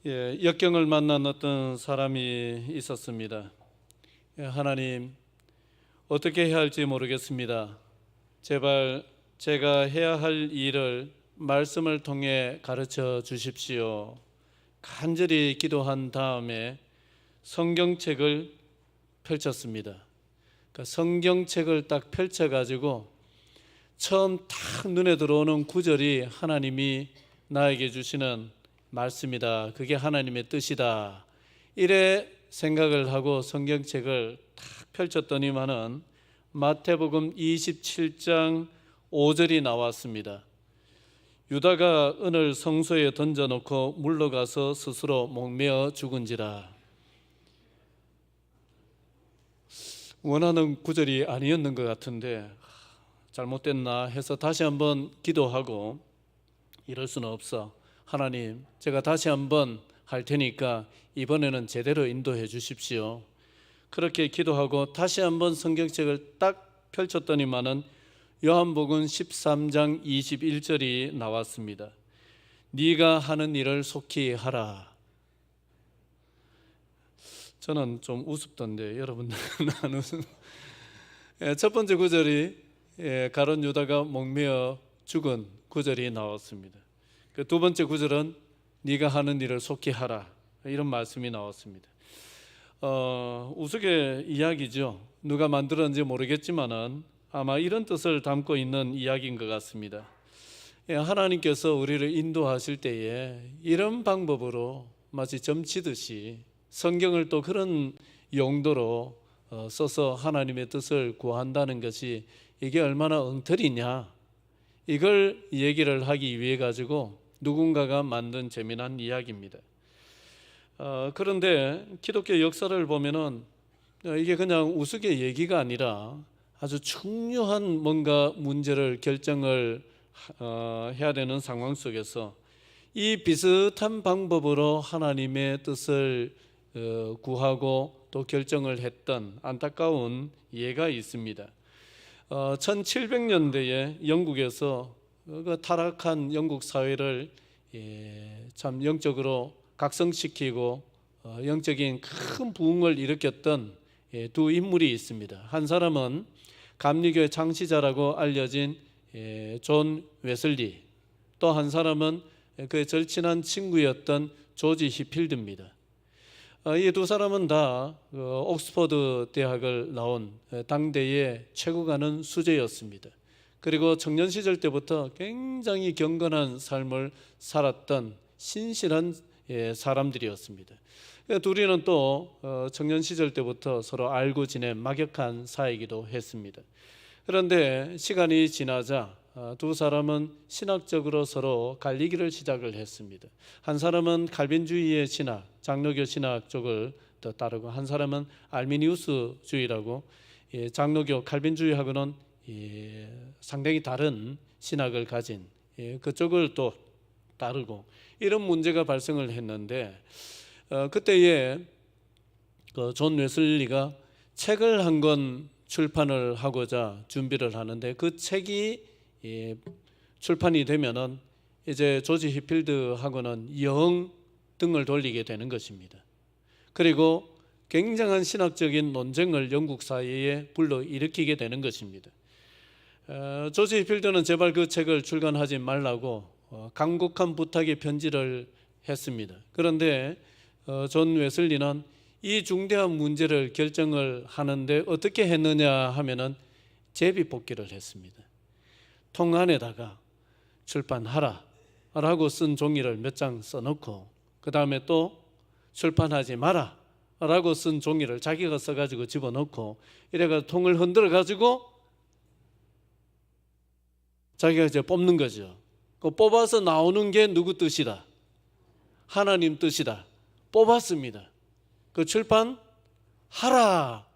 역경을 만난 어떤 사람이 있었습니다. 하나님, 어떻게 해야 할지 모르겠습니다. 제발 제가 해야 할 일을 말씀을 통해 가르쳐 주십시오. 간절히 기도한 다음에 성경책을 펼쳤습니다. 그러니까 성경책을 딱 펼쳐가지고 처음 딱 눈에 들어오는 구절이 하나님이 나에게 주시는 말씀이다. 그게 하나님의 뜻이다. 이래 생각을 하고 성경책을 딱 펼쳤더니만은 마태복음 27장 5절이 나왔습니다. 유다가 은을 성소에 던져놓고 물러가서 스스로 목매어 죽은지라. 원하는 구절이 아니었는 것 같은데 잘못됐나 해서 다시 한번 기도하고, 이럴 수는 없어. 하나님, 제가 다시 한번 할 테니까 이번에는 제대로 인도해 주십시오. 그렇게 기도하고 다시 한번 성경책을 딱 펼쳤더니만은 요한복음 13장 21절이 나왔습니다. 네가 하는 일을 속히 하라. 저는 좀 우습던데 여러분들은 안 웃음. 첫 번째 구절이 가룟 유다가 목매어 죽은 구절이 나왔습니다. 그 두 번째 구절은 네가 하는 일을 속히 하라, 이런 말씀이 나왔습니다. 우스갯 이야기죠. 누가 만들었는지 모르겠지만은 아마 이런 뜻을 담고 있는 이야기인 것 같습니다. 하나님께서 우리를 인도하실 때에 이런 방법으로 마치 점치듯이 성경을 또 그런 용도로 써서 하나님의 뜻을 구한다는 것이 이게 얼마나 엉터리냐, 이걸 얘기를 하기 위해 가지고 누군가가 만든 재미난 이야기입니다. 그런데 기독교 역사를 보면은 이게 그냥 우스갯 얘기가 아니라 아주 중요한 뭔가 문제를 결정을 해야 되는 상황 속에서 이 비슷한 방법으로 하나님의 뜻을 구하고 또 결정을 했던 안타까운 예가 있습니다. 1700년대에 영국에서 그 타락한 영국 사회를 참 영적으로 각성시키고 영적인 큰 부흥을 일으켰던 두 인물이 있습니다. 한 사람은 감리교의 창시자라고 알려진 존 웨슬리, 또 한 사람은 그의 절친한 친구였던 조지 히필드입니다. 이 두 사람은 다 옥스퍼드 대학을 나온 당대의 최고 가는 수재였습니다. 그리고 청년 시절 때부터 굉장히 경건한 삶을 살았던 신실한 사람들이었습니다. 둘이는 또 청년 시절 때부터 서로 알고 지낸 막역한 사이이기도 했습니다. 그런데 시간이 지나자 두 사람은 신학적으로 서로 갈리기를 시작을 했습니다. 한 사람은 칼빈주의의 신학, 장로교 신학 쪽을 더 따르고, 한 사람은 알미니우스주의라고 장로교 칼빈주의하고는 상당히 다른 신학을 가진 그쪽을 또 따르고, 이런 문제가 발생을 했는데 그때에 존 웨슬리가 책을 한 권 출판을 하고자 준비를 하는데, 그 책이 출판이 되면은 이제 조지 히필드하고는 영 등을 돌리게 되는 것입니다. 그리고 굉장한 신학적인 논쟁을 영국 사회에 불러일으키게 되는 것입니다. 조지 히필드는 제발 그 책을 출간하지 말라고 간곡한 부탁의 편지를 했습니다. 그런데 존 웨슬리는 이 중대한 문제를 결정을 하는데 어떻게 했느냐 하면은 제비뽑기를 했습니다. 통 안에다가 출판하라 라고 쓴 종이를 몇 장 써놓고, 그 다음에 또 출판하지 마라 라고 쓴 종이를 자기가 써가지고 집어넣고, 이래가 통을 흔들어 가지고 자기가 이제 뽑는 거죠. 그 뽑아서 나오는 게 누구 뜻이다? 하나님 뜻이다. 뽑았습니다. 그 출판하라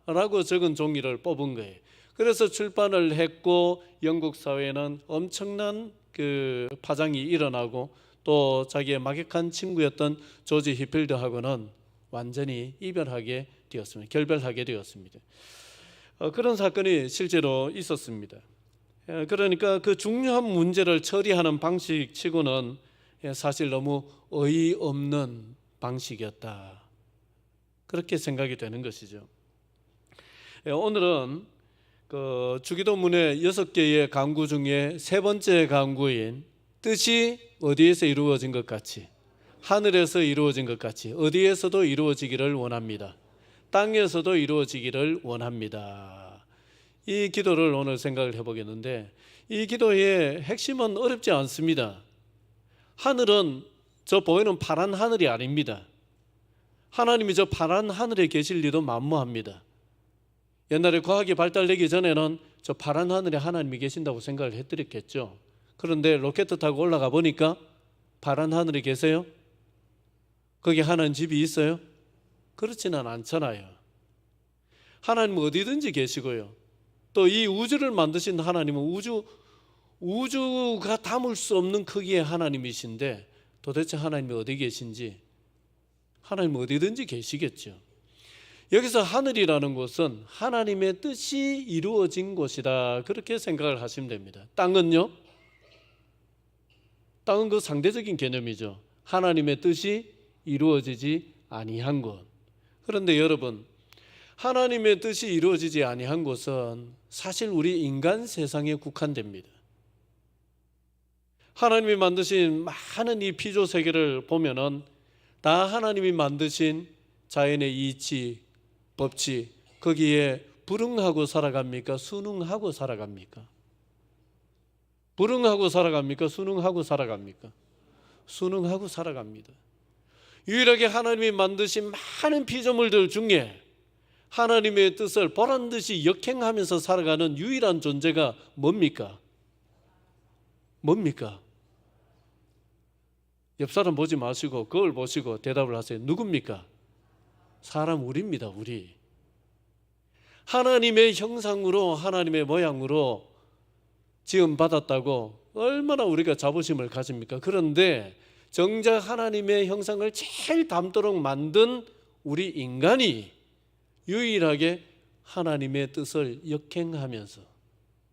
라고 적은 종이를 뽑은 거예요. 그래서 출판을 했고, 영국 사회는 엄청난 그 파장이 일어나고, 또 자기의 막역한 친구였던 조지 히필드하고는 완전히 이별하게 되었습니다. 결별하게 되었습니다. 그런 사건이 실제로 있었습니다. 그러니까 그 중요한 문제를 처리하는 방식치고는 사실 너무 어이없는 방식이었다. 그렇게 생각이 되는 것이죠. 오늘은 그 주기도문의 6개의 강구 중에 세 번째 강구인 뜻이 어디에서 이루어진 것 같이, 하늘에서 이루어진 것 같이 어디에서도 이루어지기를 원합니다. 땅에서도 이루어지기를 원합니다. 이 기도를 오늘 생각을 해보겠는데, 이 기도의 핵심은 어렵지 않습니다. 하늘은 저 보이는 파란 하늘이 아닙니다. 하나님이 저 파란 하늘에 계실 리도 만무합니다. 옛날에 과학이 발달되기 전에는 저 파란 하늘에 하나님이 계신다고 생각을 했더랬겠죠. 그런데 로켓 타고 올라가 보니까 파란 하늘에 계세요? 거기 하나님 집이 있어요? 그렇지는 않잖아요. 하나님은 어디든지 계시고요. 또 이 우주를 만드신 하나님은 우주가 담을 수 없는 크기의 하나님이신데, 도대체 하나님이 어디 계신지, 하나님은 어디든지 계시겠죠. 여기서 하늘이라는 곳은 하나님의 뜻이 이루어진 곳이다, 그렇게 생각을 하시면 됩니다. 땅은요? 땅은 그 상대적인 개념이죠. 하나님의 뜻이 이루어지지 아니한 곳. 그런데 여러분, 하나님의 뜻이 이루어지지 아니한 곳은 사실 우리 인간 세상에 국한됩니다. 하나님이 만드신 많은 이 피조 세계를 보면은 다 하나님이 만드신 자연의 이치, 법칙, 거기에 불응하고 살아갑니까? 순응하고 살아갑니까? 불응하고 살아갑니까? 순응하고 살아갑니까? 순응하고 살아갑니다. 유일하게 하나님이 만드신 많은 피조물들 중에 하나님의 뜻을 보란 듯이 역행하면서 살아가는 유일한 존재가 뭡니까? 뭡니까? 옆 사람 보지 마시고 그걸 보시고 대답을 하세요. 누굽니까? 사람, 우리입니다. 우리. 하나님의 형상으로, 하나님의 모양으로 지음 받았다고 얼마나 우리가 자부심을 가집니까? 그런데 정작 하나님의 형상을 제일 닮도록 만든 우리 인간이 유일하게 하나님의 뜻을 역행하면서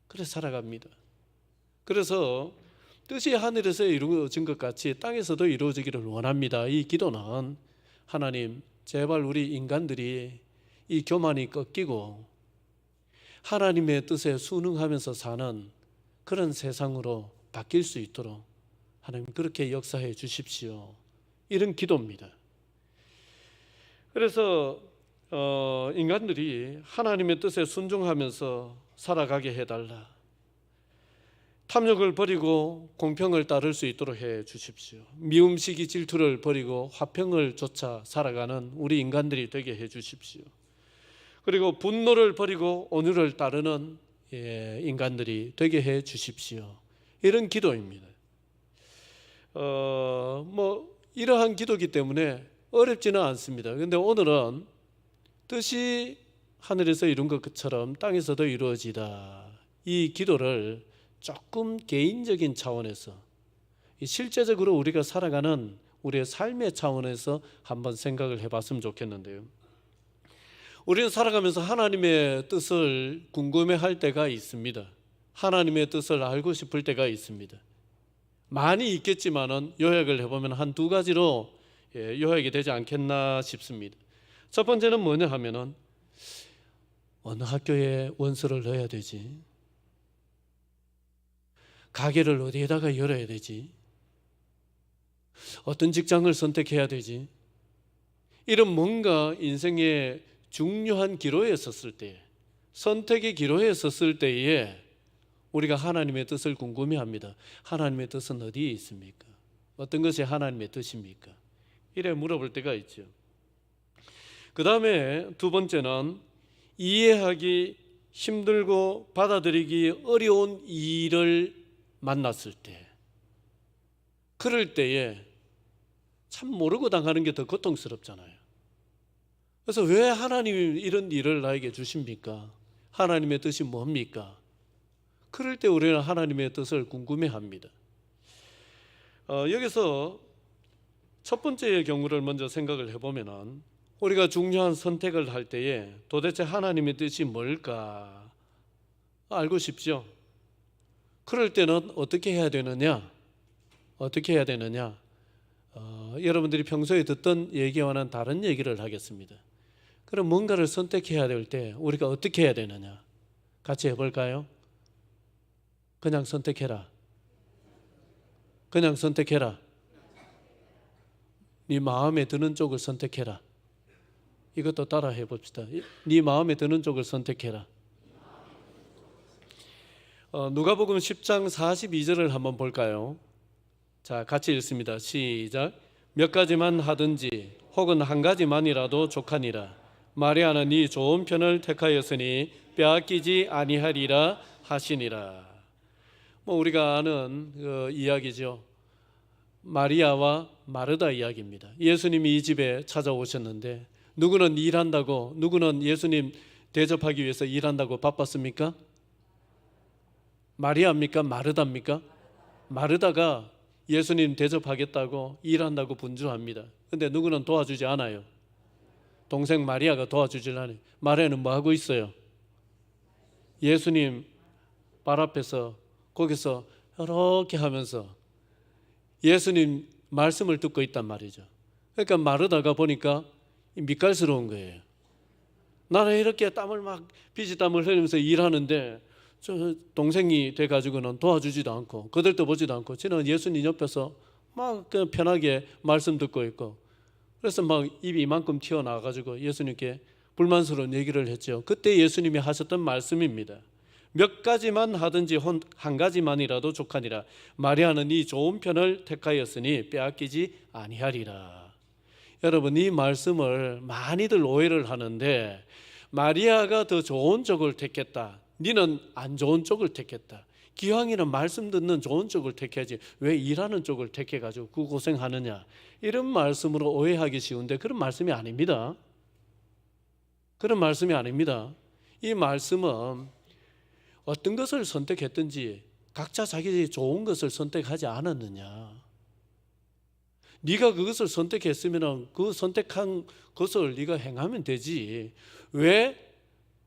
그래 살아갑니다. 그래서 뜻이 하늘에서 이루어진 것 같이 땅에서도 이루어지기를 원합니다. 이 기도는 하나님, 제발 우리 인간들이 이 교만이 꺾이고 하나님의 뜻에 순응하면서 사는 그런 세상으로 바뀔 수 있도록 하나님 그렇게 역사해 주십시오. 이런 기도입니다. 그래서 인간들이 하나님의 뜻에 순종하면서 살아가게 해달라. 탐욕을 버리고 공평을 따를 수 있도록 해 주십시오. 미움시기 질투를 버리고 화평을 쫓아 살아가는 우리 인간들이 되게 해 주십시오. 그리고 분노를 버리고 온유를 따르는 인간들이 되게 해 주십시오. 이런 기도입니다. 이러한 기도이기 때문에 어렵지는 않습니다. 그런데 오늘은 뜻이 하늘에서 이룬 것처럼 땅에서도 이루어지다, 이 기도를 조금 개인적인 차원에서, 실제적으로 우리가 살아가는 우리의 삶의 차원에서 한번 생각을 해봤으면 좋겠는데요. 우리는 살아가면서 하나님의 뜻을 궁금해할 때가 있습니다. 하나님의 뜻을 알고 싶을 때가 있습니다. 많이 있겠지만은 요약을 해보면 한 두 가지로 요약이 되지 않겠나 싶습니다. 첫 번째는 뭐냐 하면은, 어느 학교에 원서를 넣어야 되지? 가게를 어디에다가 열어야 되지? 어떤 직장을 선택해야 되지? 이런 뭔가 인생의 중요한 기로에 섰을 때, 선택의 기로에 섰을 때에 우리가 하나님의 뜻을 궁금해합니다. 하나님의 뜻은 어디에 있습니까? 어떤 것이 하나님의 뜻입니까? 이래 물어볼 때가 있죠. 그 다음에 두 번째는 이해하기 힘들고 받아들이기 어려운 일을 만났을 때, 그럴 때에 참 모르고 당하는 게 더 고통스럽잖아요. 그래서 왜 하나님이 이런 일을 나에게 주십니까? 하나님의 뜻이 뭡니까? 그럴 때 우리는 하나님의 뜻을 궁금해합니다. 여기서 첫 번째의 경우를 먼저 생각을 해보면, 우리가 중요한 선택을 할 때에 도대체 하나님의 뜻이 뭘까 알고 싶죠? 그럴 때는 어떻게 해야 되느냐? 어떻게 해야 되느냐? 여러분들이 평소에 듣던 얘기와는 다른 얘기를 하겠습니다. 그럼 뭔가를 선택해야 될 때 우리가 어떻게 해야 되느냐? 같이 해볼까요? 그냥 선택해라. 그냥 선택해라. 네 마음에 드는 쪽을 선택해라. 이것도 따라 해봅시다. 네 마음에 드는 쪽을 선택해라. 누가복음 10장 42절을 한번 볼까요? 자, 같이 읽습니다. 시작. 몇 가지만 하든지 혹은 한 가지만이라도 족하니라. 마리아는 이 좋은 편을 택하였으니 빼앗기지 아니하리라 하시니라. 우리가 아는 이야기죠. 마리아와 마르다 이야기입니다. 예수님이 이 집에 찾아오셨는데 누구는 일한다고, 누구는 예수님 대접하기 위해서 일한다고 바빴습니까? 마리아입니까? 마르다입니까? 마르다가 예수님 대접하겠다고 일한다고 분주합니다. 근데 누구는 도와주지 않아요. 동생 마리아가 도와주질 않아요. 마리아는 뭐 하고 있어요? 예수님 발 앞에서 거기서 이렇게 하면서 예수님 말씀을 듣고 있단 말이죠. 그러니까 마르다가 보니까 밑갈스러운 거예요. 나는 이렇게 땀을 막 피지땀을 흘리면서 일하는데 저 동생이 돼가지고는 도와주지도 않고 거들떠 보지도 않고 저는 예수님 옆에서 막 그냥 편하게 말씀 듣고 있고, 그래서 막 입이 이만큼 튀어나와가지고 예수님께 불만스러운 얘기를 했죠. 그때 예수님이 하셨던 말씀입니다. 몇 가지만 하든지 한 가지만이라도 족하니라. 마리아는 이 좋은 편을 택하였으니 빼앗기지 아니하리라. 여러분, 이 말씀을 많이들 오해를 하는데 마리아가 더 좋은 쪽을 택했다, 니는 안 좋은 쪽을 택했다, 기왕이면 말씀 듣는 좋은 쪽을 택해야지 왜 일하는 쪽을 택해가지고 그 고생하느냐, 이런 말씀으로 오해하기 쉬운데 그런 말씀이 아닙니다. 그런 말씀이 아닙니다. 이 말씀은 어떤 것을 선택했든지 각자 자기 좋은 것을 선택하지 않았느냐, 네가 그것을 선택했으면 그 선택한 것을 네가 행하면 되지 왜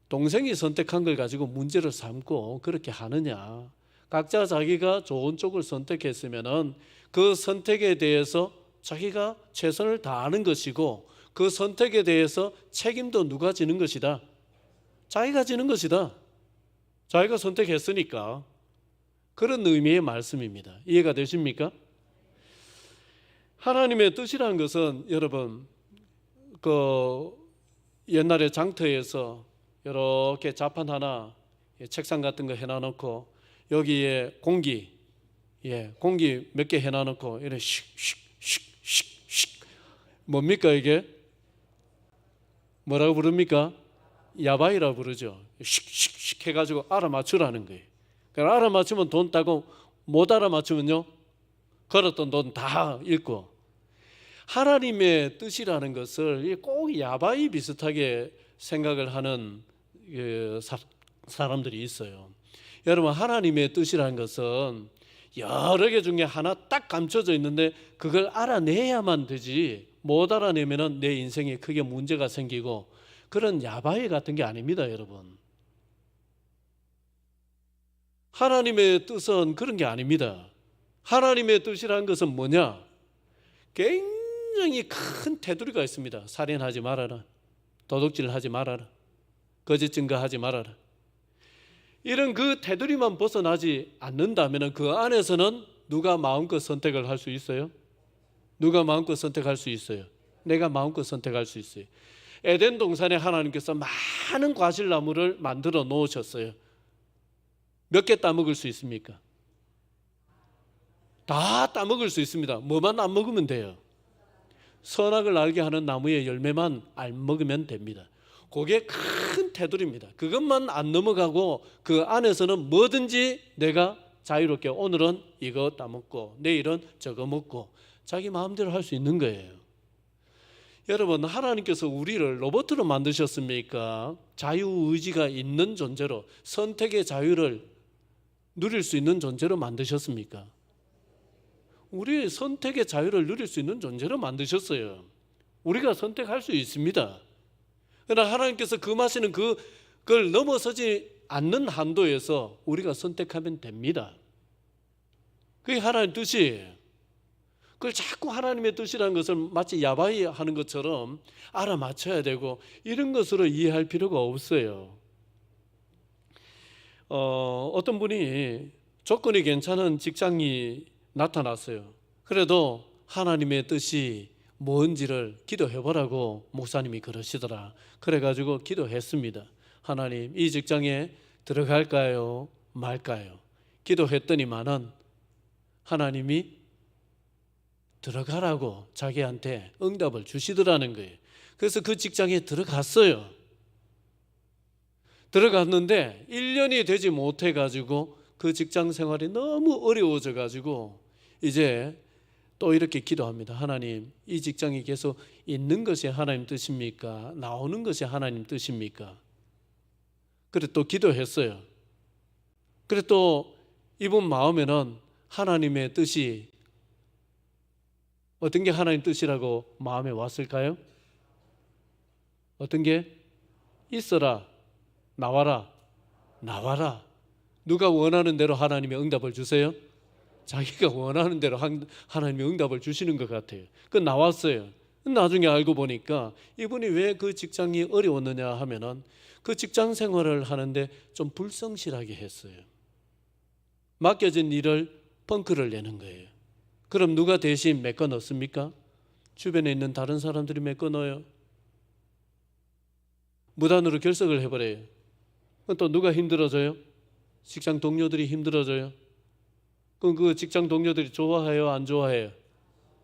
동생이 선택한 걸 가지고 문제를 삼고 그렇게 하느냐. 각자 자기가 좋은 쪽을 선택했으면 그 선택에 대해서 자기가 최선을 다하는 것이고 그 선택에 대해서 책임도 누가 지는 것이다? 자기가 지는 것이다. 자기가 선택했으니까. 그런 의미의 말씀입니다. 이해가 되십니까? 하나님의 뜻이라는 것은 여러분, 옛날에 장터에서 이렇게 자판 하나 책상 같은 거 해놔놓고 여기에 공기 몇 개 해놔놓고 이렇게 슉슉슉슉 뭡니까 이게? 뭐라고 부릅니까? 야바이라고 부르죠. 슉슉슉 해가지고 알아맞추라는 거예요. 그러니까 알아맞추면 돈 따고 못 알아맞추면요 걸었던 돈 다 잃고. 하나님의 뜻이라는 것을 꼭 야바이 비슷하게 생각을 하는 사람들이 있어요. 여러분, 하나님의 뜻이라는 것은 여러 개 중에 하나 딱 감춰져 있는데 그걸 알아내야만 되지 못 알아내면 내 인생에 크게 문제가 생기고 그런 야바이 같은 게 아닙니다. 여러분, 하나님의 뜻은 그런 게 아닙니다. 하나님의 뜻이라는 것은 뭐냐? 굉장히 큰 테두리가 있습니다. 살인하지 말아라, 도둑질하지 말아라, 거짓 증거하지 말아라. 이런 그 테두리만 벗어나지 않는다면 그 안에서는 누가 마음껏 선택을 할 수 있어요? 누가 마음껏 선택할 수 있어요? 내가 마음껏 선택할 수 있어요. 에덴 동산에 하나님께서 많은 과실나무를 만들어 놓으셨어요. 몇 개 따먹을 수 있습니까? 다 따먹을 수 있습니다. 뭐만 안 먹으면 돼요? 선악을 알게 하는 나무의 열매만 안 먹으면 됩니다. 그게 큰 테두리입니다. 그것만 안 넘어가고 그 안에서는 뭐든지 내가 자유롭게 오늘은 이거 따먹고 내일은 저거 먹고 자기 마음대로 할 수 있는 거예요. 여러분, 하나님께서 우리를 로봇으로 만드셨습니까? 자유의지가 있는 존재로, 선택의 자유를 누릴 수 있는 존재로 만드셨습니까? 우리의 선택의 자유를 누릴 수 있는 존재로 만드셨어요. 우리가 선택할 수 있습니다. 그러나 하나님께서 금하시는 그걸 넘어서지 않는 한도에서 우리가 선택하면 됩니다. 그게 하나님의 뜻이에요. 그걸 자꾸 하나님의 뜻이라는 것을 마치 야바이 하는 것처럼 알아맞혀야 되고 이런 것으로 이해할 필요가 없어요. 어떤 분이 조건이 괜찮은 직장이 나타났어요. 그래도 하나님의 뜻이 뭔지를 기도해보라고 목사님이 그러시더라. 그래가지고 기도했습니다. 하나님, 이 직장에 들어갈까요? 말까요? 기도했더니만은 하나님이 들어가라고 자기한테 응답을 주시더라는 거예요. 그래서 그 직장에 들어갔어요. 들어갔는데 1년이 되지 못해가지고 그 직장 생활이 너무 어려워져가지고 이제 또 이렇게 기도합니다. 하나님, 이 직장에 계속 있는 것이 하나님 뜻입니까? 나오는 것이 하나님 뜻입니까? 그래 또 기도했어요. 그래 또 이분 마음에는 하나님의 뜻이 어떤 게 하나님 뜻이라고 마음에 왔을까요? 어떤 게? 있어라, 나와라, 나와라. 누가 원하는 대로 하나님의 응답을 주세요? 자기가 원하는 대로 하나님의 응답을 주시는 것 같아요. 그 나왔어요. 나중에 알고 보니까 이분이 왜 그 직장이 어려웠느냐 하면은 그 직장 생활을 하는데 좀 불성실하게 했어요. 맡겨진 일을 펑크를 내는 거예요. 그럼 누가 대신 메꿔 넣습니까? 주변에 있는 다른 사람들이 메꿔 넣어요. 무단으로 결석을 해버려요. 또 누가 힘들어져요? 직장 동료들이 힘들어져요. 그럼 그 직장 동료들이 좋아해요? 안 좋아해요?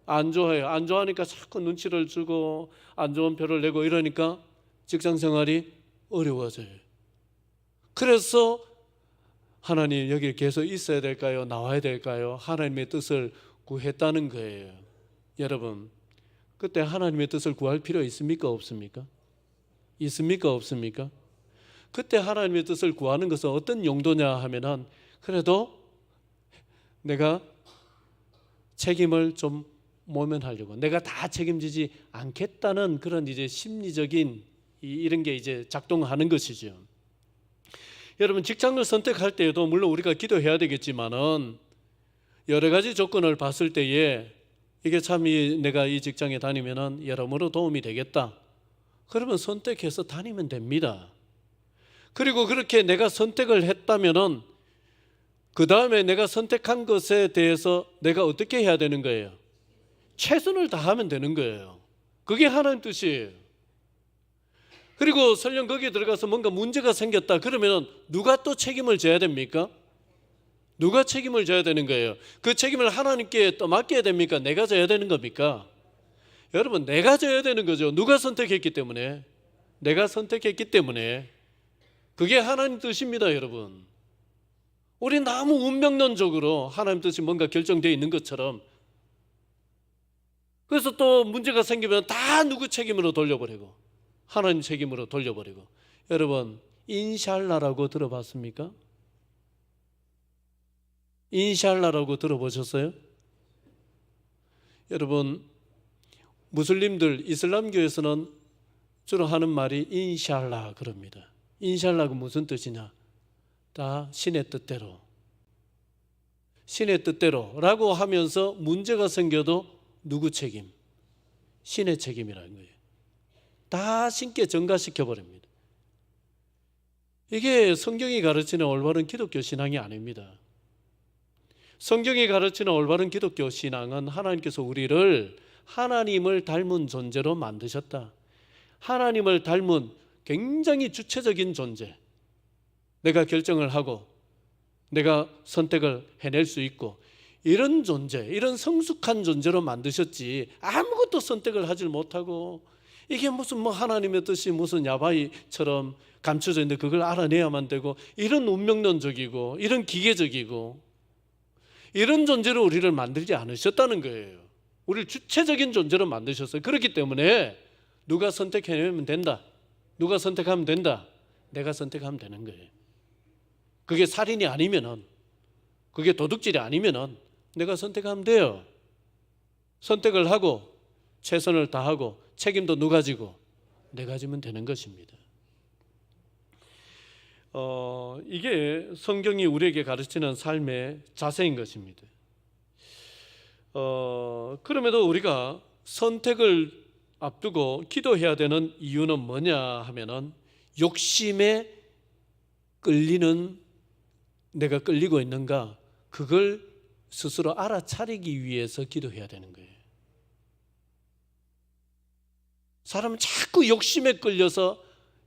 안 좋아해요. 안 좋아하니까 자꾸 눈치를 주고 안 좋은 표를 내고 이러니까 직장 생활이 어려워져요. 그래서 하나님 여기 계속 있어야 될까요? 나와야 될까요? 하나님의 뜻을 구했다는 거예요. 여러분, 그때 하나님의 뜻을 구할 필요 있습니까? 없습니까? 있습니까? 없습니까? 그때 하나님의 뜻을 구하는 것은 어떤 용도냐 하면은 그래도 내가 책임을 좀 모면하려고, 내가 다 책임지지 않겠다는 그런 이제 심리적인 이런 게 이제 작동하는 것이죠. 여러분, 직장을 선택할 때에도 물론 우리가 기도해야 되겠지만은 여러 가지 조건을 봤을 때에 이게 참 내가 이 직장에 다니면은 여러모로 도움이 되겠다. 그러면 선택해서 다니면 됩니다. 그리고 그렇게 내가 선택을 했다면은 그 다음에 내가 선택한 것에 대해서 내가 어떻게 해야 되는 거예요? 최선을 다하면 되는 거예요. 그게 하나님 뜻이에요. 그리고 설령 거기에 들어가서 뭔가 문제가 생겼다 그러면 누가 또 책임을 져야 됩니까? 누가 책임을 져야 되는 거예요? 그 책임을 하나님께 또 맡겨야 됩니까? 내가 져야 되는 겁니까? 여러분, 내가 져야 되는 거죠. 누가 선택했기 때문에. 내가 선택했기 때문에. 그게 하나님 뜻입니다, 여러분. 우리 너무 운명론적으로 하나님 뜻이 뭔가 결정되어 있는 것처럼, 그래서 또 문제가 생기면 다 누구 책임으로 돌려버리고 하나님 책임으로 돌려버리고. 여러분, 인샬라라고 들어봤습니까? 인샬라라고 들어보셨어요? 여러분, 무슬림들, 이슬람교에서는 주로 하는 말이 인샬라 그럽니다. 인샬라가 무슨 뜻이냐? 다 신의 뜻대로, 신의 뜻대로라고 하면서 문제가 생겨도 누구 책임? 신의 책임이라는 거예요. 다 신께 전가시켜 버립니다. 이게 성경이 가르치는 올바른 기독교 신앙이 아닙니다. 성경이 가르치는 올바른 기독교 신앙은 하나님께서 우리를 하나님을 닮은 존재로 만드셨다. 하나님을 닮은 굉장히 주체적인 존재, 내가 결정을 하고 내가 선택을 해낼 수 있고 이런 존재, 이런 성숙한 존재로 만드셨지 아무것도 선택을 하질 못하고 이게 무슨 하나님의 뜻이 무슨 야바이처럼 감춰져 있는데 그걸 알아내야만 되고 이런 운명론적이고 이런 기계적이고 이런 존재로 우리를 만들지 않으셨다는 거예요. 우리를 주체적인 존재로 만드셨어요. 그렇기 때문에 누가 선택해내면 된다, 누가 선택하면 된다, 내가 선택하면 되는 거예요. 그게 살인이 아니면은, 그게 도둑질이 아니면은 내가 선택하면 돼요. 선택을 하고 최선을 다하고 책임도 누가 지고 내가 지면 되는 것입니다. 이게 성경이 우리에게 가르치는 삶의 자세인 것입니다. 그럼에도 우리가 선택을 앞두고 기도해야 되는 이유는 뭐냐 하면은 욕심에 끌리는, 내가 끌리고 있는가, 그걸 스스로 알아차리기 위해서 기도해야 되는 거예요. 사람은 자꾸 욕심에 끌려서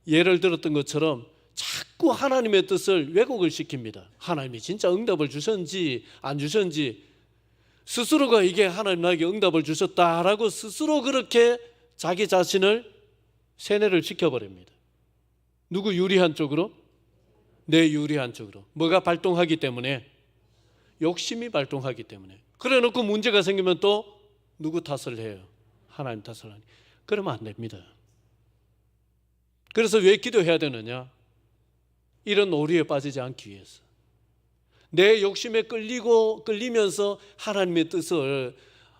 예를 들었던 것처럼 자꾸 하나님의 뜻을 왜곡을 시킵니다. 하나님이 진짜 응답을 주셨는지 안 주셨는지, 스스로가 이게 하나님 나에게 응답을 주셨다라고 스스로 그렇게 자기 자신을 세뇌를 시켜버립니다. 누구 유리한 쪽으로? 내 유리한 쪽으로. 뭐가 발동하기 때문에? 욕심이 발동하기 때문에. 그래 놓고 문제가 생기면 또 누구 탓을 해요? 하나님 탓을 하니. 그러면 안 됩니다. 그래서 왜 기도해야 되느냐? 이런 오류에 빠지지 않기 위해서. 내 욕심에 끌리면서 하나님의 뜻을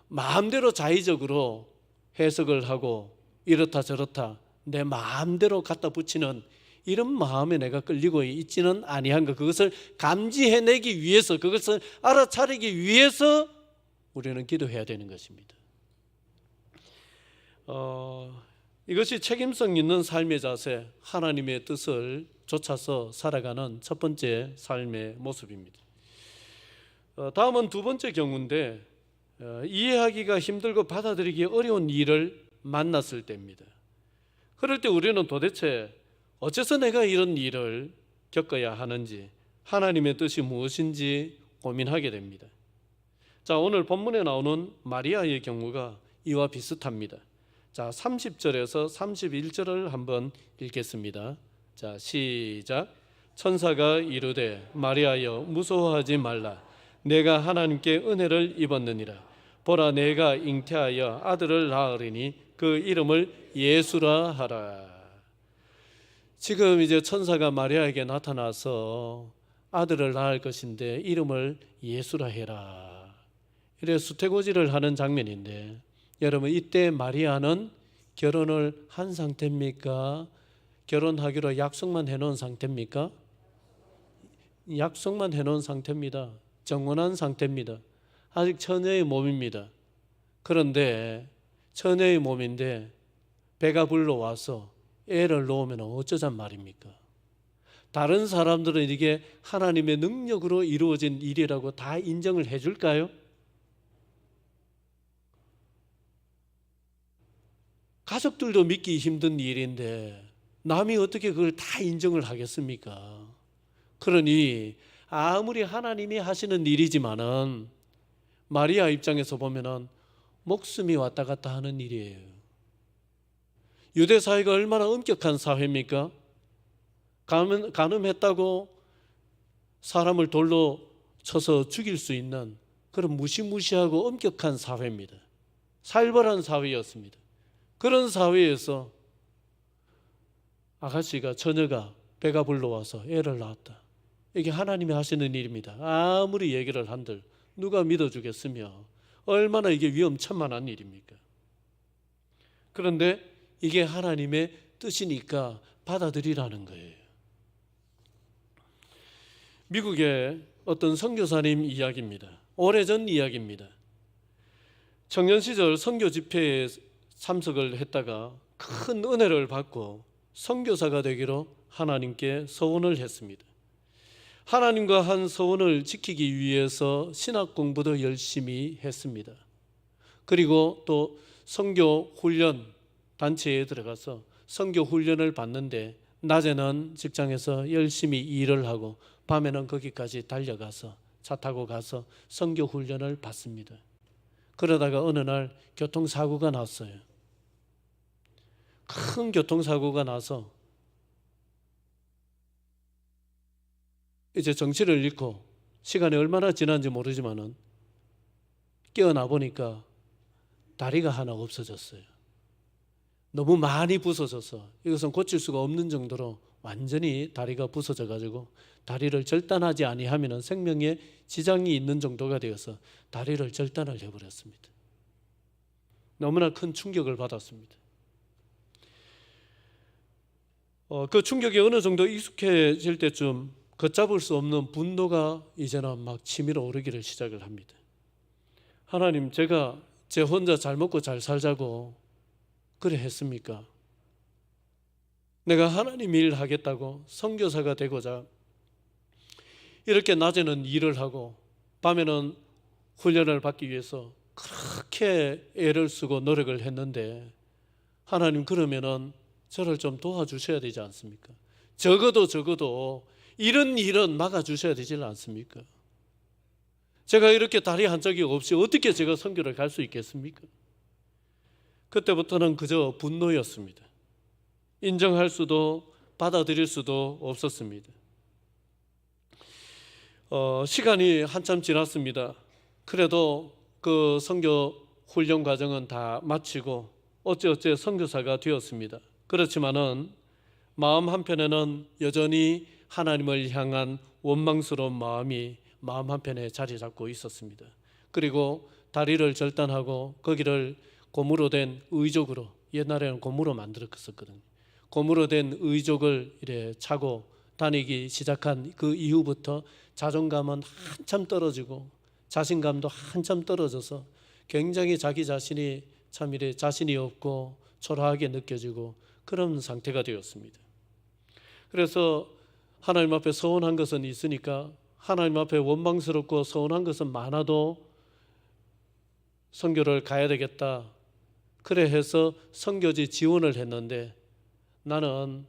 마음대로 자의적으로 해석을 하고 이렇다 저렇다 내 마음대로 갖다 붙이는 이런 마음에 내가 끌리고 있지는 아니한 것, 그것을 감지해내기 위해서, 그것을 알아차리기 위해서 우리는 기도해야 되는 것입니다. 이것이 책임성 있는 삶의 자세, 하나님의 뜻을 쫓아서 살아가는 첫 번째 삶의 모습입니다. 다음은 두 번째 경우인데, 이해하기가 힘들고 받아들이기 어려운 일을 만났을 때입니다. 그럴 때 우리는 도대체 어째서 내가 이런 일을 겪어야 하는지, 하나님의 뜻이 무엇인지 고민하게 됩니다. 자, 오늘 본문에 나오는 마리아의 경우가 이와 비슷합니다. 자, 30절에서 31절을 한번 읽겠습니다. 자, 시작. 천사가 이르되 마리아여 무서워하지 말라. 내가 하나님께 은혜를 입었느니라. 보라, 내가 잉태하여 아들을 낳으리니 그 이름을 예수라 하라. 지금 이제 천사가 마리아에게 나타나서 아들을 낳을 것인데 이름을 예수라 해라. 이래 수태고지를 하는 장면인데, 여러분 이때 마리아는 결혼을 한 상태입니까? 결혼하기로 약속만 해놓은 상태입니까? 약속만 해놓은 상태입니다. 정혼한 상태입니다. 아직 처녀의 몸입니다. 그런데 처녀의 몸인데 배가 불러와서 애를 놓으면 어쩌잔 말입니까? 다른 사람들은 이게 하나님의 능력으로 이루어진 일이라고 다 인정을 해줄까요? 가족들도 믿기 힘든 일인데 남이 어떻게 그걸 다 인정을 하겠습니까? 그러니 아무리 하나님이 하시는 일이지만은 마리아 입장에서 보면은 목숨이 왔다 갔다 하는 일이에요. 유대 사회가 얼마나 엄격한 사회입니까? 간음했다고 사람을 돌로 쳐서 죽일 수 있는 그런 무시무시하고 엄격한 사회입니다. 살벌한 사회였습니다. 그런 사회에서 아가씨가, 처녀가 배가 불러와서 애를 낳았다. 이게 하나님이 하시는 일입니다. 아무리 얘기를 한들 누가 믿어주겠으며 얼마나 이게 위험천만한 일입니까? 그런데 이게 하나님의 뜻이니까 받아들이라는 거예요. 미국의 어떤 선교사님 이야기입니다. 오래전 이야기입니다. 청년 시절 선교 집회에 참석을 했다가 큰 은혜를 받고 선교사가 되기로 하나님께 서원을 했습니다. 하나님과 한 서원을 지키기 위해서 신학 공부도 열심히 했습니다. 그리고 또 선교 훈련 단체에 들어가서 선교 훈련을 받는데 낮에는 직장에서 열심히 일을 하고 밤에는 거기까지 달려가서 차 타고 가서 선교 훈련을 받습니다. 그러다가 어느 날 교통사고가 났어요. 큰 교통사고가 나서 이제 정신을 잃고 시간이 얼마나 지난지 모르지만은 깨어나 보니까 다리가 하나 없어졌어요. 너무 많이 부서져서 이것은 고칠 수가 없는 정도로 완전히 다리가 부서져 가지고 다리를 절단하지 아니하면 생명에 지장이 있는 정도가 되어서 다리를 절단을 해버렸습니다. 너무나 큰 충격을 받았습니다. 그 충격이 어느 정도 익숙해질 때쯤 걷잡을 수 없는 분노가 이제는 막 치밀어 오르기를 시작을 합니다. 하나님, 제가 제 혼자 잘 먹고 잘 살자고 그래 했습니까? 내가 하나님 일 하겠다고 선교사가 되고자 이렇게 낮에는 일을 하고 밤에는 훈련을 받기 위해서 그렇게 애를 쓰고 노력을 했는데, 하나님 그러면은 저를 좀 도와주셔야 되지 않습니까? 적어도 이런 일은 막아주셔야 되지 않습니까? 제가 이렇게 다리 한 짝이 없이 어떻게 제가 선교를 갈 수 있겠습니까? 그때부터는 그저 분노였습니다. 인정할 수도 받아들일 수도 없었습니다. 시간이 한참 지났습니다. 그래도 그 선교 훈련 과정은 다 마치고 어찌어찌 선교사가 되었습니다. 그렇지만은 마음 한편에는 여전히 하나님을 향한 원망스러운 마음이 마음 한편에 자리 잡고 있었습니다. 그리고 다리를 절단하고 거기를 고무로 된 의족으로, 옛날에는 고무로 만들었었거든요. 고무로 된 의족을 이래 차고 다니기 시작한 그 이후부터 자존감은 한참 떨어지고 자신감도 한참 떨어져서 굉장히 자기 자신이 참 이래 자신이 없고 초라하게 느껴지고 그런 상태가 되었습니다. 그래서 하나님 앞에 서운한 것은 있으니까 하나님 앞에 원망스럽고 서운한 것은 많아도 선교를 가야 되겠다, 그래 해서 선교지 지원을 했는데 나는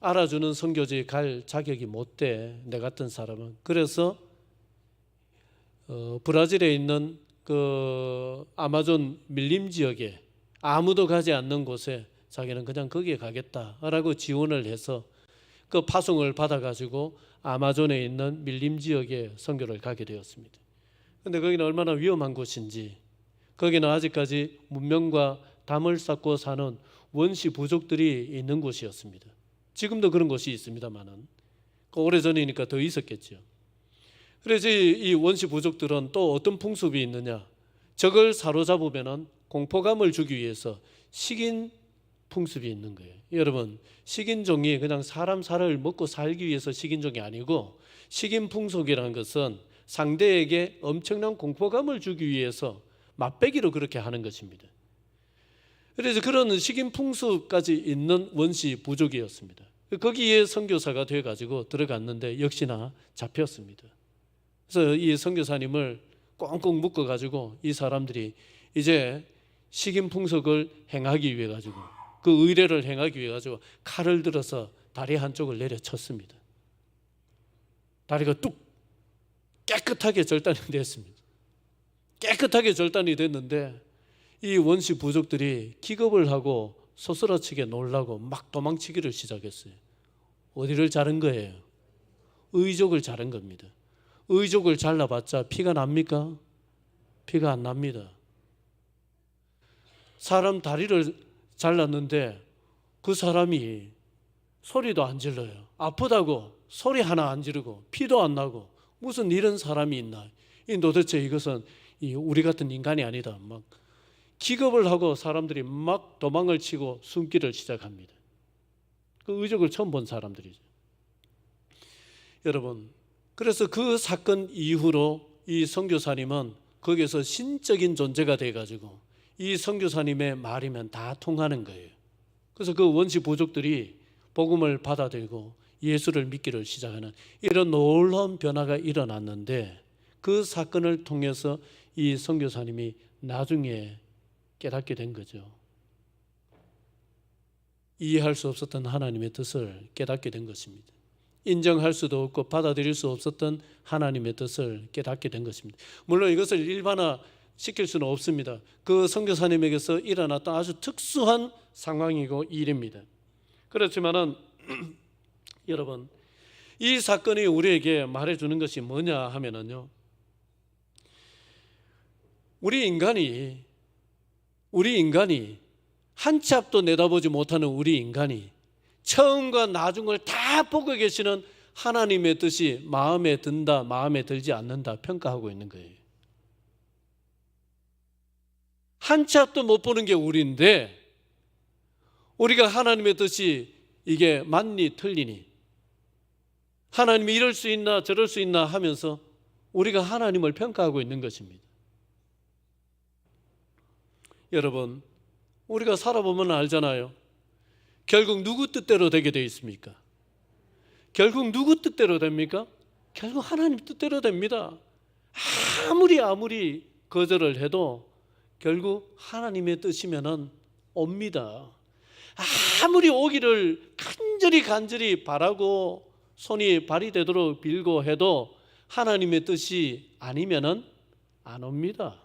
알아주는 선교지 갈 자격이 못 돼, 내 같은 사람은. 그래서 브라질에 있는 그 아마존 밀림 지역에 아무도 가지 않는 곳에 자기는 그냥 거기에 가겠다라고 지원을 해서 그 파송을 받아가지고 아마존에 있는 밀림 지역에 선교를 가게 되었습니다. 그런데 거기는 얼마나 위험한 곳인지, 거기는 아직까지 문명과 담을 쌓고 사는 원시 부족들이 있는 곳이었습니다. 지금도 그런 곳이 있습니다만은 오래전이니까 더 있었겠죠. 그래서 이 원시 부족들은 또 어떤 풍습이 있느냐, 적을 사로잡으면 공포감을 주기 위해서 식인 풍습이 있는 거예요. 여러분, 식인종이 그냥 사람 살을 먹고 살기 위해서 식인종이 아니고, 식인 풍속이라는 것은 상대에게 엄청난 공포감을 주기 위해서 맛배기로 그렇게 하는 것입니다. 그래서 그런 식인 풍습까지 있는 원시 부족이었습니다. 거기에 선교사가 돼가지고 들어갔는데 역시나 잡혔습니다. 그래서 이 선교사님을 꽁꽁 묶어가지고 이 사람들이 이제 식인 풍속을 행하기 위해 가지고, 그 의례를 행하기 위해 가지고 칼을 들어서 다리 한쪽을 내려쳤습니다. 다리가 뚝 깨끗하게 절단이 됐습니다. 깨끗하게 절단이 됐는데 이 원시 부족들이 기겁을 하고 소스라치게 놀라고 막 도망치기를 시작했어요. 어디를 자른 거예요? 의족을 자른 겁니다. 의족을 잘라봤자 피가 납니까? 피가 안 납니다. 사람 다리를 잘랐는데 그 사람이 소리도 안 질러요. 아프다고 소리 하나 안 지르고 피도 안 나고 무슨 이런 사람이 있나? 도대체 이것은 우리 같은 인간이 아니다. 막 기겁을 하고 사람들이 막 도망을 치고 숨기를 시작합니다. 그 의족을 처음 본 사람들이죠. 여러분, 그래서 그 사건 이후로 이 선교사님은 거기에서 신적인 존재가 돼가지고 이 선교사님의 말이면 다 통하는 거예요. 그래서 그 원시 부족들이 복음을 받아들이고 예수를 믿기를 시작하는 이런 놀라운 변화가 일어났는데, 그 사건을 통해서 이 선교사님이 나중에 깨닫게 된 거죠. 이해할 수 없었던 하나님의 뜻을 깨닫게 된 것입니다. 인정할 수도 없고 받아들일 수 없었던 하나님의 뜻을 깨닫게 된 것입니다. 물론 이것을 일반화 시킬 수는 없습니다. 그 선교사님에게서 일어났던 아주 특수한 상황이고 일입니다. 그렇지만은 여러분, 이 사건이 우리에게 말해주는 것이 뭐냐 하면은요, 우리 인간이 한 치 앞도 내다보지 못하는 우리 인간이 처음과 나중을 다 보고 계시는 하나님의 뜻이 마음에 든다, 마음에 들지 않는다 평가하고 있는 거예요. 한 치 앞도 못 보는 게 우리인데, 우리가 하나님의 뜻이 이게 맞니 틀리니, 하나님이 이럴 수 있나 저럴 수 있나 하면서 우리가 하나님을 평가하고 있는 것입니다. 여러분, 우리가 살아보면 알잖아요. 결국 누구 뜻대로 되게 되어 있습니까? 결국 누구 뜻대로 됩니까? 결국 하나님 뜻대로 됩니다. 아무리 거절을 해도 결국 하나님의 뜻이면은 옵니다. 아무리 오기를 간절히 바라고 손이 발이 되도록 빌고 해도 하나님의 뜻이 아니면은 안 옵니다.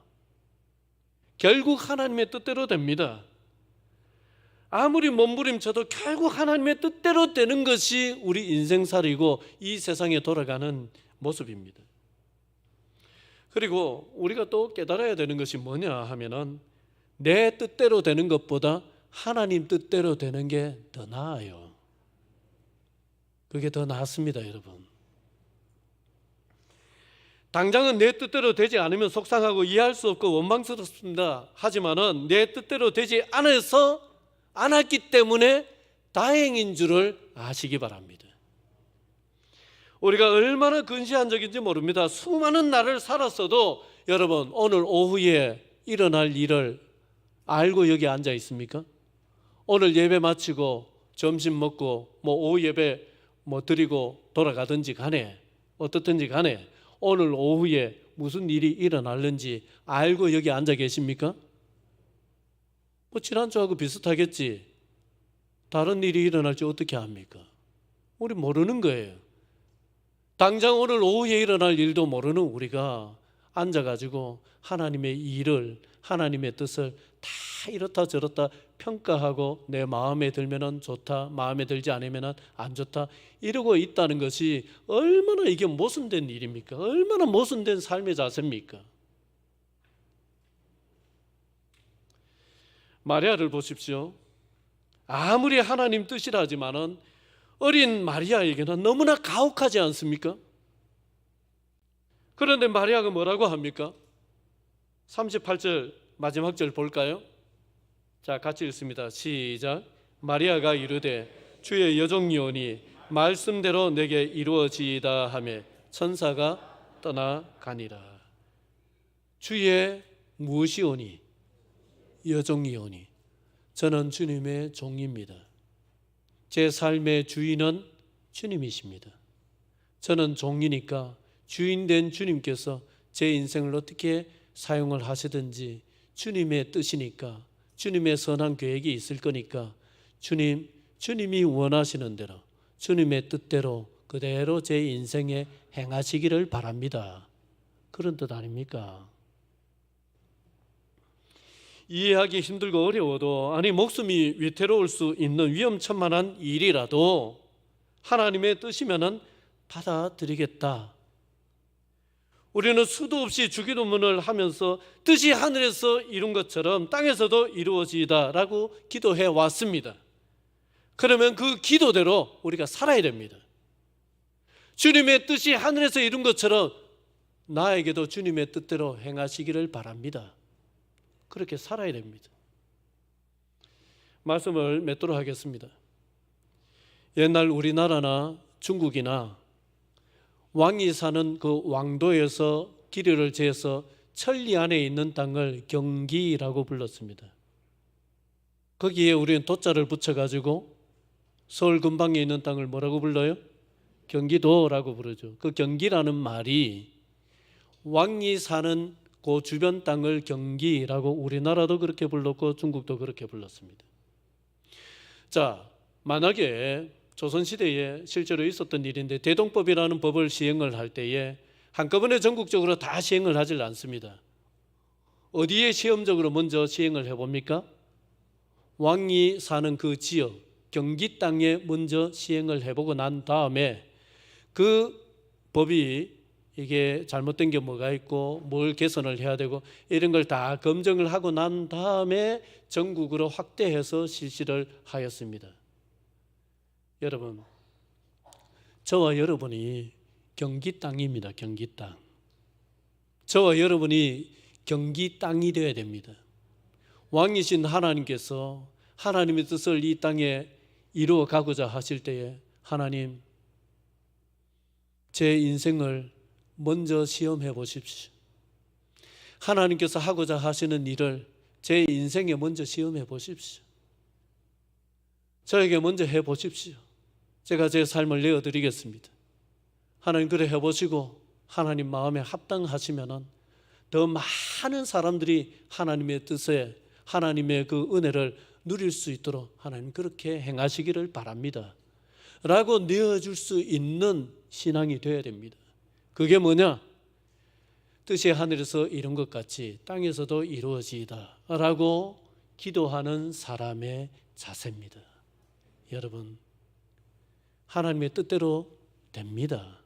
결국 하나님의 뜻대로 됩니다. 아무리 몸부림쳐도 결국 하나님의 뜻대로 되는 것이 우리 인생살이고 이 세상에 돌아가는 모습입니다. 그리고 우리가 또 깨달아야 되는 것이 뭐냐 하면은 내 뜻대로 되는 것보다 하나님 뜻대로 되는 게 더 나아요. 그게 더 낫습니다, 여러분. 당장은 내 뜻대로 되지 않으면 속상하고 이해할 수 없고 원망스럽습니다. 하지만은 내 뜻대로 되지 않았기 때문에 다행인 줄을 아시기 바랍니다. 우리가 얼마나 근시한 적인지 모릅니다. 수많은 날을 살았어도 여러분, 오늘 오후에 일어날 일을 알고 여기 앉아 있습니까? 오늘 예배 마치고 점심 먹고 오후 예배 드리고 돌아가든지 간에 어떻든지 간에 오늘 오후에 무슨 일이 일어날는지 알고 여기 앉아 계십니까? 지난주하고 비슷하겠지. 다른 일이 일어날지 어떻게 합니까? 우리 모르는 거예요. 당장 오늘 오후에 일어날 일도 모르는 우리가 앉아가지고 하나님의 일을, 하나님의 뜻을 다 이렇다 저렇다 평가하고 내 마음에 들면은 좋다, 마음에 들지 않으면은 안 좋다 이러고 있다는 것이 얼마나 이게 모순된 일입니까? 얼마나 모순된 삶의 자세입니까? 마리아를 보십시오. 아무리 하나님 뜻이라 하지만은 어린 마리아에게는 너무나 가혹하지 않습니까? 그런데 마리아가 뭐라고 합니까? 38절 마지막 절 볼까요? 자, 같이 읽습니다. 시작. 마리아가 이르되 주의 여종이오니 말씀대로 내게 이루어지이다 하며 천사가 떠나가니라. 주의 무엇이오니? 여종이오니. 저는 주님의 종입니다. 제 삶의 주인은 주님이십니다. 저는 종이니까 주인된 주님께서 제 인생을 어떻게 사용을 하시든지 주님의 뜻이니까, 주님의 선한 계획이 있을 거니까 주님이 원하시는 대로, 주님의 뜻대로 그대로 제 인생에 행하시기를 바랍니다. 그런 뜻 아닙니까? 이해하기 힘들고 어려워도, 아니 목숨이 위태로울 수 있는 위험천만한 일이라도 하나님의 뜻이면은 받아들이겠다. 우리는 수도 없이 주기도문을 하면서 뜻이 하늘에서 이룬 것처럼 땅에서도 이루어지다라고 기도해 왔습니다. 그러면 그 기도대로 우리가 살아야 됩니다. 주님의 뜻이 하늘에서 이룬 것처럼 나에게도 주님의 뜻대로 행하시기를 바랍니다. 그렇게 살아야 됩니다. 말씀을 맺도록 하겠습니다. 옛날 우리나라나 중국이나 왕이 사는 그 왕도에서 기류를 재서 천리 안에 있는 땅을 경기라고 불렀습니다. 거기에 우리는 도자를 붙여가지고 서울 근방에 있는 땅을 뭐라고 불러요? 경기도라고 부르죠. 그 경기라는 말이 왕이 사는 그 주변 땅을 경기라고 우리나라도 그렇게 불렀고 중국도 그렇게 불렀습니다. 자, 만약에 조선시대에 실제로 있었던 일인데 대동법이라는 법을 시행을 할 때에 한꺼번에 전국적으로 다 시행을 하질 않습니다. 어디에 시험적으로 먼저 시행을 해봅니까? 왕이 사는 그 지역, 경기 땅에 먼저 시행을 해보고 난 다음에 그 법이 이게 잘못된 게 뭐가 있고 뭘 개선을 해야 되고 이런 걸 다 검증을 하고 난 다음에 전국으로 확대해서 실시를 하였습니다. 여러분, 저와 여러분이 경기 땅입니다. 경기 땅. 저와 여러분이 경기 땅이 되어야 됩니다. 왕이신 하나님께서 하나님의 뜻을 이 땅에 이루어 가고자 하실 때에 하나님, 제 인생을 먼저 시험해 보십시오. 하나님께서 하고자 하시는 일을 제 인생에 먼저 시험해 보십시오. 저에게 먼저 해 보십시오. 제가 제 삶을 내어드리겠습니다. 하나님 그래 해보시고 하나님 마음에 합당하시면은 더 많은 사람들이 하나님의 뜻에 하나님의 그 은혜를 누릴 수 있도록 하나님 그렇게 행하시기를 바랍니다 라고 내어줄 수 있는 신앙이 되어야 됩니다. 그게 뭐냐? 뜻이 하늘에서 이룬 것 같이 땅에서도 이루어지이다 라고 기도하는 사람의 자세입니다. 여러분, 하나님의 뜻대로 됩니다.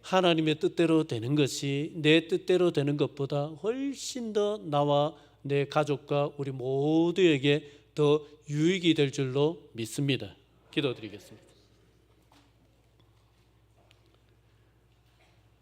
하나님의 뜻대로 되는 것이 내 뜻대로 되는 것보다 훨씬 더 나와 내 가족과 우리 모두에게 더 유익이 될 줄로 믿습니다. 기도드리겠습니다.